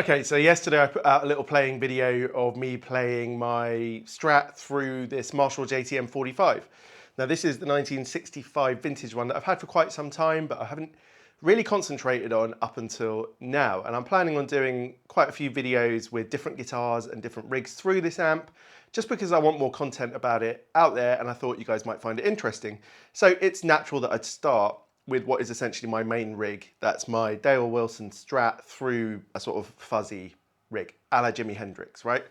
Okay, so yesterday I put out a little playing video of me playing my Strat through this Marshall JTM45. Now this is the 1965 vintage one that I've had for quite some time, but I haven't really concentrated on up until now. And I'm planning on doing quite a few videos with different guitars and different rigs through this amp, just because I want more content about it out there and I thought you guys might find it interesting. So it's natural that I'd start with what is essentially my main rig. That's my Dale Wilson Strat through a sort of fuzzy rig, a la Jimi Hendrix, right?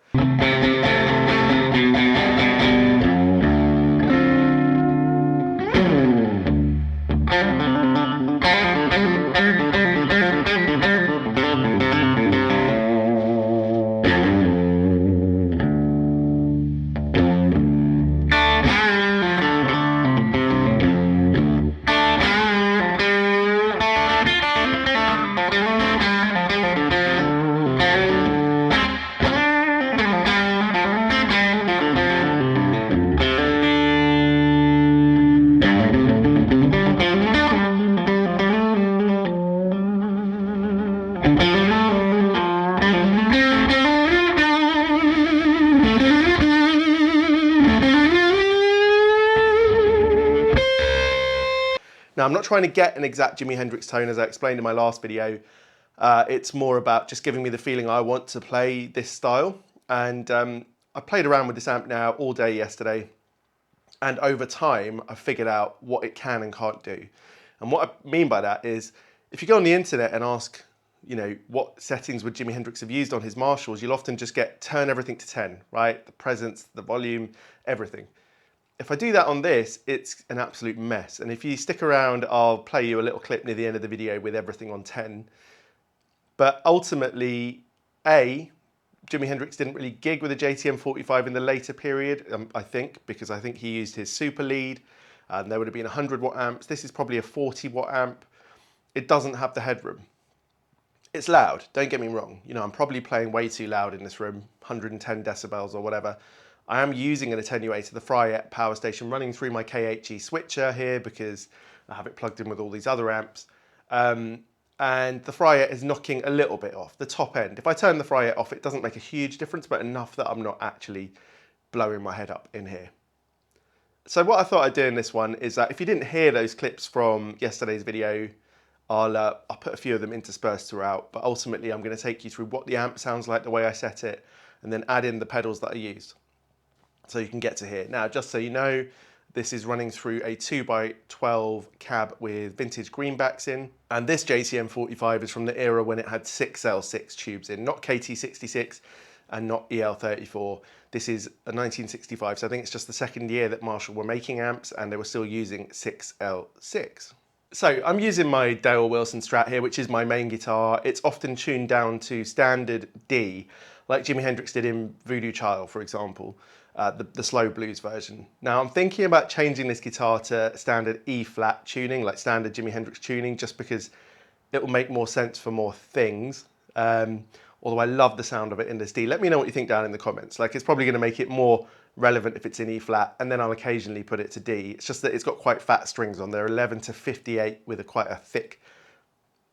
Now, I'm not trying to get an exact Jimi Hendrix tone, as I explained in my last video. It's more about just giving me the feeling I want to play this style. And I played around with this amp now all day yesterday. And over time, I figured out what it can and can't do. And what I mean by that is, if you go on the internet and ask, you know, what settings would Jimi Hendrix have used on his Marshalls, you'll often just get turn everything to 10, right? The presence, the volume, everything. If I do that on this, it's an absolute mess. And if you stick around, I'll play you a little clip near the end of the video with everything on 10. But ultimately, Jimi Hendrix didn't really gig with a JTM45 in the later period, I think, because I think he used his super lead. And there would have been 100 watt amps. This is probably a 40 watt amp. It doesn't have the headroom. It's loud, don't get me wrong. You know, I'm probably playing way too loud in this room, 110 decibels or whatever. I am using an attenuator, the Fryette power station, running through my KHE switcher here because I have it plugged in with all these other amps. And the Fryette is knocking a little bit off, the top end. If I turn the Fryette off, it doesn't make a huge difference, but enough that I'm not actually blowing my head up in here. So what I thought I'd do in this one is that if you didn't hear those clips from yesterday's video, I'll put a few of them interspersed throughout, but ultimately I'm going to take you through what the amp sounds like, the way I set it, and then add in the pedals that I used, so you can get to here. Now, just so you know, this is running through a 2x12 cab with vintage greenbacks in, and this JTM45 is from the era when it had 6L6 tubes in, not KT66 and not EL34. This is a 1965, so I think it's just the second year that Marshall were making amps and they were still using 6L6. So I'm using my Dale Wilson Strat here, which is my main guitar. It's often tuned down to standard D, like Jimi Hendrix did in Voodoo Child, for example, the slow blues version. Now I'm thinking about changing this guitar to standard E flat tuning, like standard Jimi Hendrix tuning, just because it will make more sense for more things. Although I love the sound of it in this D. Let me know what you think down in the comments. Like, it's probably going to make it more relevant if it's in E flat, and then I'll occasionally put it to D. It's just that it's got quite fat strings on there, 11 to 58 with quite a thick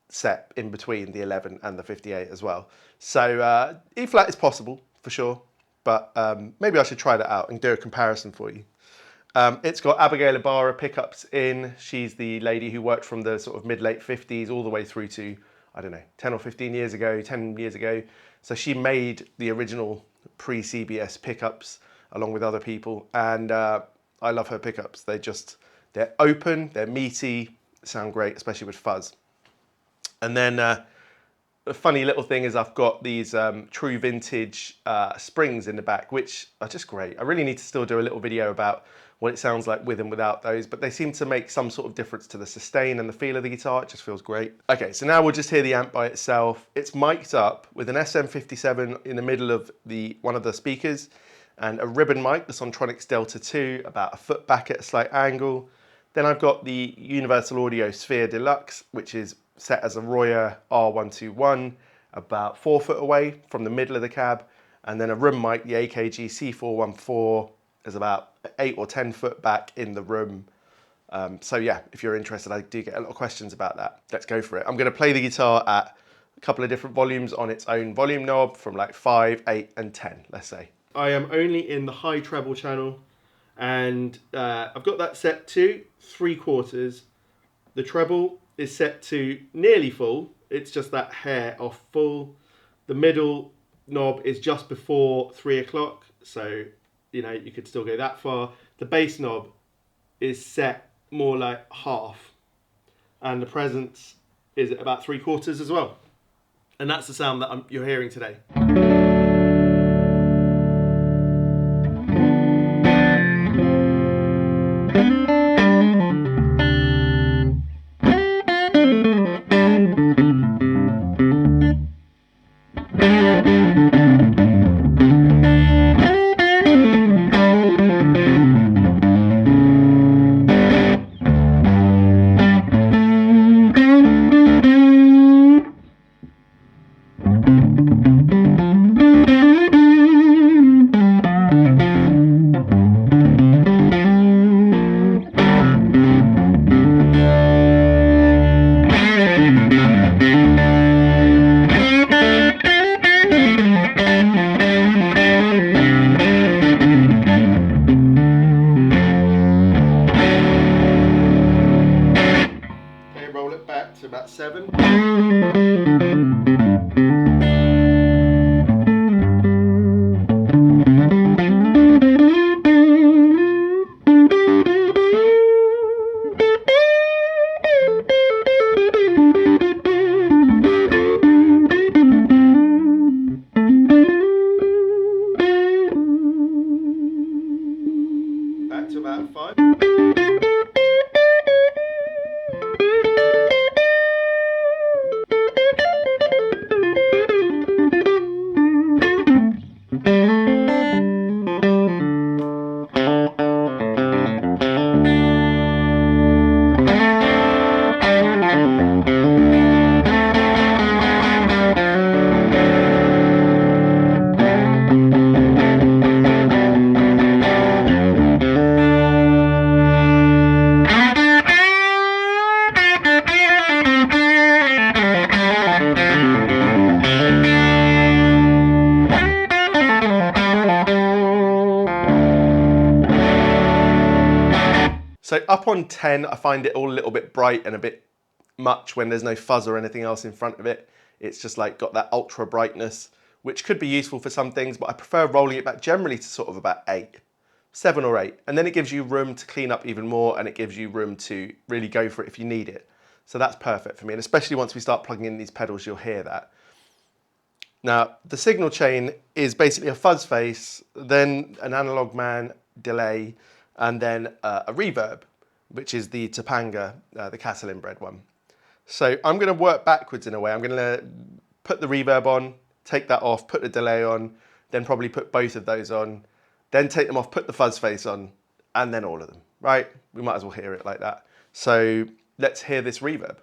set in between the 11 and the 58 as well. So E flat is possible for sure, but maybe I should try that out and do a comparison for you. It's got Abigail Ibarra pickups in. She's the lady who worked from the sort of mid-late 50s all the way through to, I don't know, 10 or 15 years ago, 10 years ago. So she made the original pre-CBS pickups along with other people, and I love her pickups. They're open, they're meaty, sound great, especially with fuzz. And then the funny little thing is I've got these true vintage springs in the back, which are just great. I really need to still do a little video about what it sounds like with and without those, but they seem to make some sort of difference to the sustain and the feel of the guitar. It just feels great. Okay, so now we'll just hear the amp by itself. It's mic'd up with an SM57 in the middle of one of the speakers, and a ribbon mic, the Sontronics Delta 2, about a foot back at a slight angle. Then I've got the Universal Audio Sphere Deluxe, which is set as a Royer R121, about 4 foot away from the middle of the cab. And then a room mic, the AKG C414, is about 8 or 10 foot back in the room. So yeah, if you're interested, I do get a lot of questions about that. Let's go for it. I'm going to play the guitar at couple of different volumes on its own volume knob from like 5, 8 and 10, let's say. I am only in the high treble channel, and I've got that set to 3/4. The treble is set to nearly full. It's just that hair off full. The middle knob is just before 3 o'clock, so you know you could still go that far. The bass knob is set more like half, and the presence is at about 3/4 as well. And that's the sound that you're hearing today. Roll it back to about 7. Back to about 5. So up on 10, I find it all a little bit bright and a bit much when there's no fuzz or anything else in front of it. It's just like got that ultra brightness, which could be useful for some things, but I prefer rolling it back generally to sort of about 8, 7 or 8. And then it gives you room to clean up even more, and it gives you room to really go for it if you need it. So that's perfect for me. And especially once we start plugging in these pedals, you'll hear that. Now, the signal chain is basically a fuzz face, then an analog man delay, and then a reverb, which is the Topanga, the cattle inbred one. So I'm going to work backwards in a way. I'm going to put the reverb on, take that off, put the delay on, then probably put both of those on, then take them off, put the fuzz face on, and then all of them, right? We might as well hear it like that. So let's hear this reverb.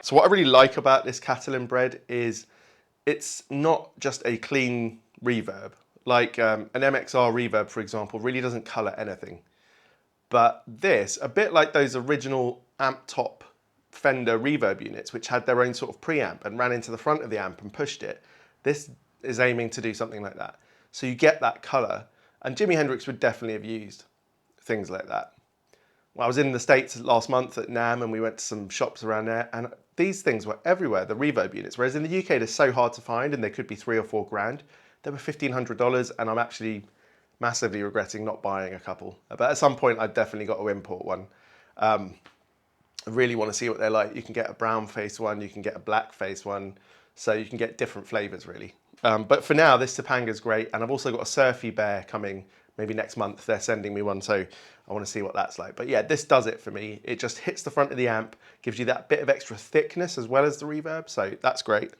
So what I really like about this cattle inbred is it's not just a clean reverb. Like an MXR reverb, for example, really doesn't color anything. But this, a bit like those original amp top Fender reverb units, which had their own sort of preamp and ran into the front of the amp and pushed it. This is aiming to do something like that. So you get that color, and Jimi Hendrix would definitely have used things like that. Well, I was in the States last month at NAMM, and we went to some shops around there, and these things were everywhere, the reverb units, whereas in the UK they're so hard to find, and they could be $3 or $4 grand. They were $1,500, and I'm actually massively regretting not buying a couple. But at some point I've definitely got to import one. I really want to see what they're like. You can get a brown face one, you can get a black face one, so you can get different flavors really. But for now, this Topanga is great, and I've also got a Surfy Bear coming maybe next month. They're sending me one, so I want to see what that's like. But yeah, this does it for me. It just hits the front of the amp, gives you that bit of extra thickness as well as the reverb, so that's great.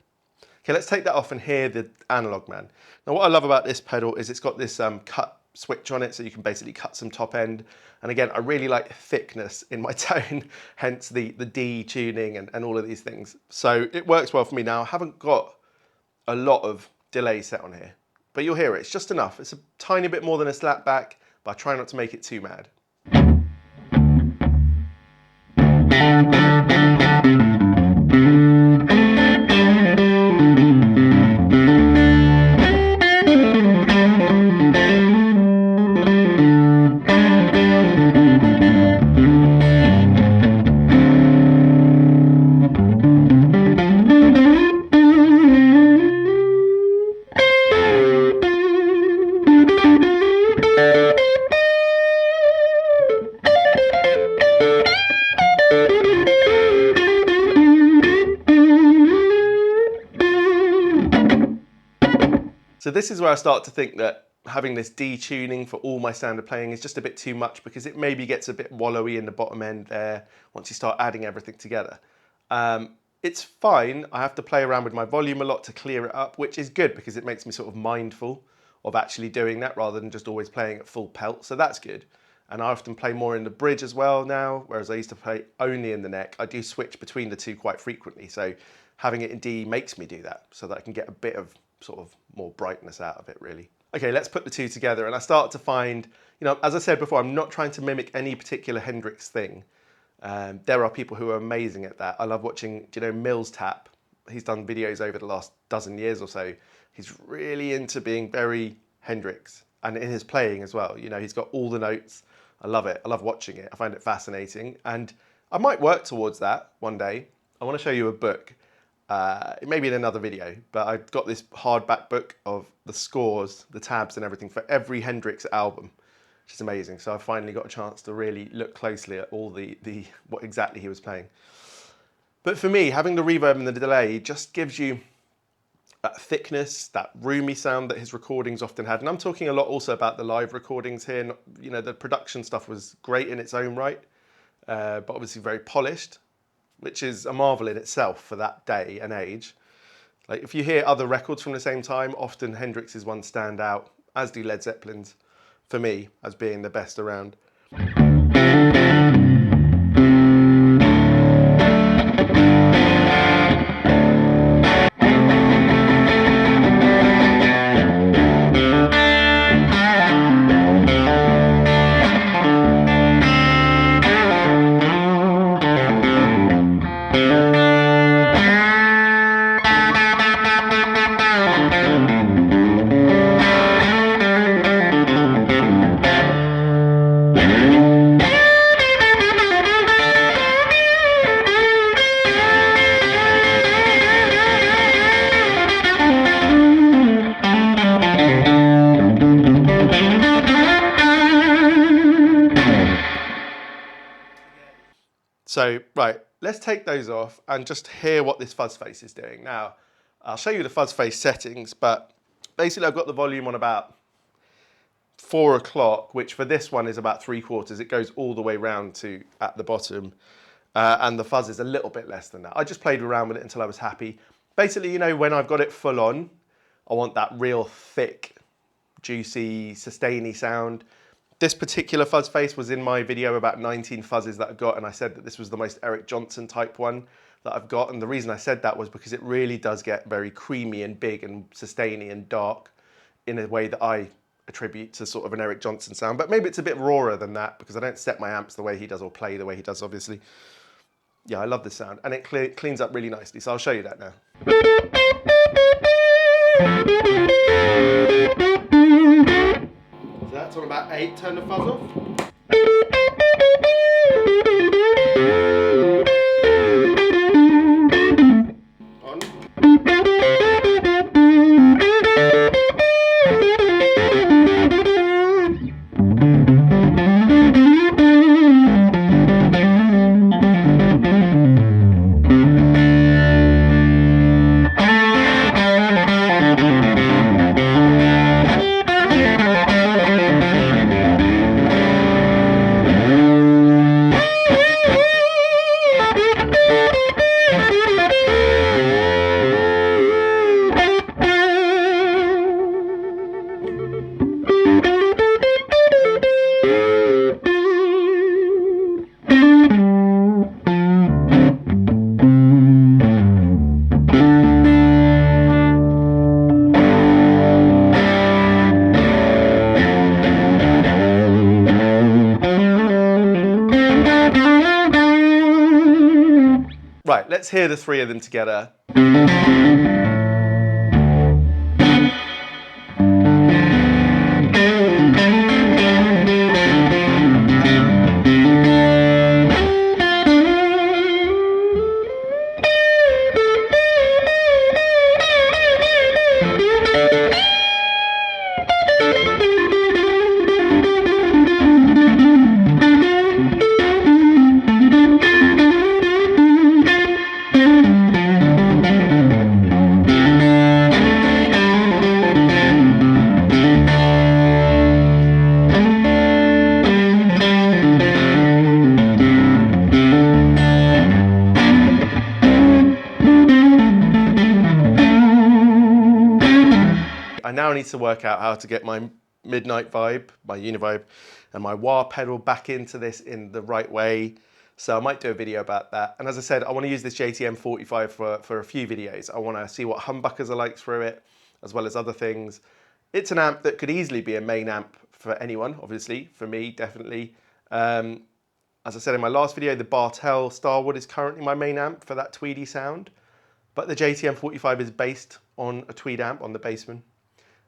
Okay, let's take that off and hear the Analog Man. Now what I love about this pedal is it's got this cut switch on it, so you can basically cut some top end. And again, I really like thickness in my tone, hence the D tuning and all of these things. So it works well for me now. I haven't got a lot of delay set on here, but you'll hear it. It's just enough. It's a tiny bit more than a slapback, but I try not to make it too mad. So this is where I start to think that having this detuning for all my standard playing is just a bit too much, because it maybe gets a bit wallowy in the bottom end there once you start adding everything together. It's fine. I have to play around with my volume a lot to clear it up, which is good because it makes me sort of mindful of actually doing that rather than just always playing at full pelt. So that's good. And I often play more in the bridge as well now, whereas I used to play only in the neck. I do switch between the two quite frequently. So having it in D makes me do that so that I can get a bit of sort of more brightness out of it really. Okay, let's put the two together, and I start to find, you know, as I said before, I'm not trying to mimic any particular Hendrix thing. There are people who are amazing at that. I love watching, do you know, Mills Tap? He's done videos over the last dozen years or so. He's really into being very Hendrix, and in his playing as well. You know, he's got all the notes. I love it. I love watching it. I find it fascinating, and I might work towards that one day. I want to show you a book. It may be in another video, but I've got this hardback book of the scores, the tabs and everything for every Hendrix album, which is amazing. So I finally got a chance to really look closely at all what exactly he was playing. But for me, having the reverb and the delay just gives you that thickness, that roomy sound that his recordings often had. And I'm talking a lot also about the live recordings here. You know, the production stuff was great in its own right, but obviously very polished, which is a marvel in itself for that day and age. Like if you hear other records from the same time, often Hendrix's ones stand out, as do Led Zeppelin's, for me, as being the best around. So, right, let's take those off and just hear what this Fuzz Face is doing. Now, I'll show you the Fuzz Face settings, but basically I've got the volume on about 4 o'clock, which for this one is about 3/4. It goes all the way round to at the bottom, and the fuzz is a little bit less than that. I just played around with it until I was happy. Basically, you know, when I've got it full on, I want that real thick, juicy, sustainy sound. This particular Fuzz Face was in my video about 19 fuzzes that I've got, and I said that this was the most Eric Johnson type one that I've got, and the reason I said that was because it really does get very creamy and big and sustainy and dark in a way that I attribute to sort of an Eric Johnson sound, but maybe it's a bit rawer than that because I don't set my amps the way he does or play the way he does, obviously. yeah, I love this sound, and it cleans up really nicely. So I'll show you that now. So that's on about 8. Turn the fuzz off. Right, let's hear the 3 of them together. I now need to work out how to get my midnight vibe, my univibe, and my wah pedal back into this in the right way. So I might do a video about that. And as I said, I want to use this JTM45 for a few videos. I want to see what humbuckers are like through it, as well as other things. It's an amp that could easily be a main amp for anyone, obviously. For me, definitely. As I said in my last video, the Bartell Starwood is currently my main amp for that tweedy sound. But the JTM45 is based on a tweed amp, on the Bassman.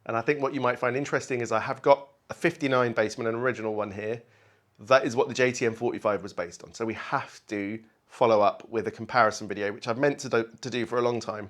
And I think what you might find interesting is I have got a 59 Bassman, an original one here. That is what the JTM45 was based on. So we have to follow up with a comparison video, which I've meant to do for a long time.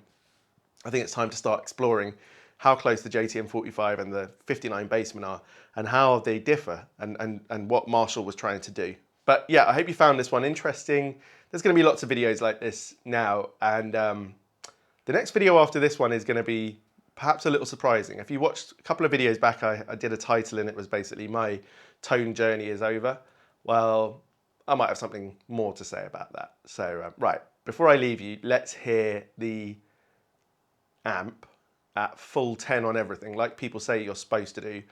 I think it's time to start exploring how close the JTM45 and the 59 Bassman are and how they differ and what Marshall was trying to do. But yeah, I hope you found this one interesting. There's going to be lots of videos like this now. And the next video after this one is going to be perhaps a little surprising. If you watched a couple of videos back, I did a title and it was basically my tone journey is over. Well, I might have something more to say about that. So, right, before I leave you, let's hear the amp at full 10 on everything, like people say you're supposed to do.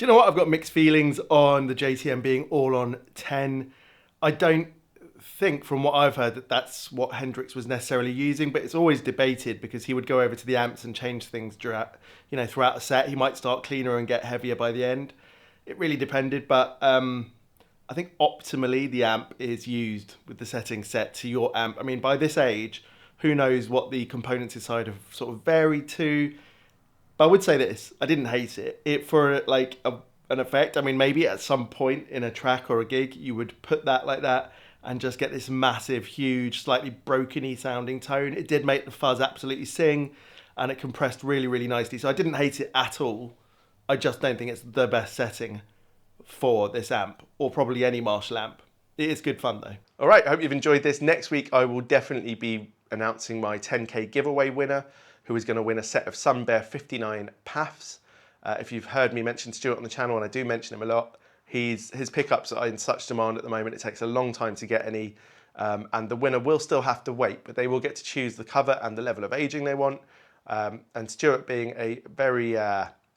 Do you know what? I've got mixed feelings on the JTM being all on 10. I don't think, from what I've heard, that that's what Hendrix was necessarily using, but it's always debated because he would go over to the amps and change things throughout a set. He might start cleaner and get heavier by the end. It really depended, but I think optimally the amp is used with the settings set to your amp. I mean, by this age, who knows what the components inside have sort of varied to. But I would say this, I didn't hate it. For like an effect, I mean, maybe at some point in a track or a gig, you would put that like that and just get this massive, huge, slightly broken-y sounding tone. It did make the fuzz absolutely sing, and it compressed really, really nicely. So I didn't hate it at all. I just don't think it's the best setting for this amp, or probably any Marshall amp. It is good fun though. All right, I hope you've enjoyed this. Next week, I will definitely be announcing my 10K giveaway winner, who is going to win a set of Sun Bear 59 PAFs. If you've heard me mention Stuart on the channel, and I do mention him a lot, his pickups are in such demand at the moment, it takes a long time to get any, and the winner will still have to wait, but they will get to choose the cover and the level of aging they want. And Stuart, being a very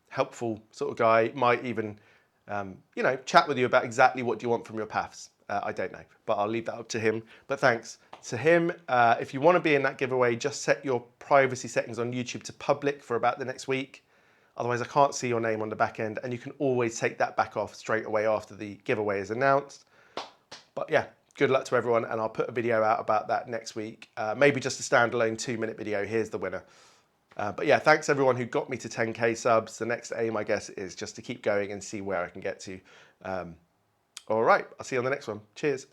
helpful sort of guy, might even chat with you about exactly what do you want from your PAFs. I don't know, but I'll leave that up to him. But thanks to him. If you want to be in that giveaway, just set your privacy settings on YouTube to public for about the next week. Otherwise, I can't see your name on the back end, and you can always take that back off straight away after the giveaway is announced. But yeah, good luck to everyone, and I'll put a video out about that next week. Maybe just a standalone 2-minute video. Here's the winner. But yeah, thanks everyone who got me to 10K subs. The next aim, I guess, is just to keep going and see where I can get to. All right, I'll see you on the next one. Cheers.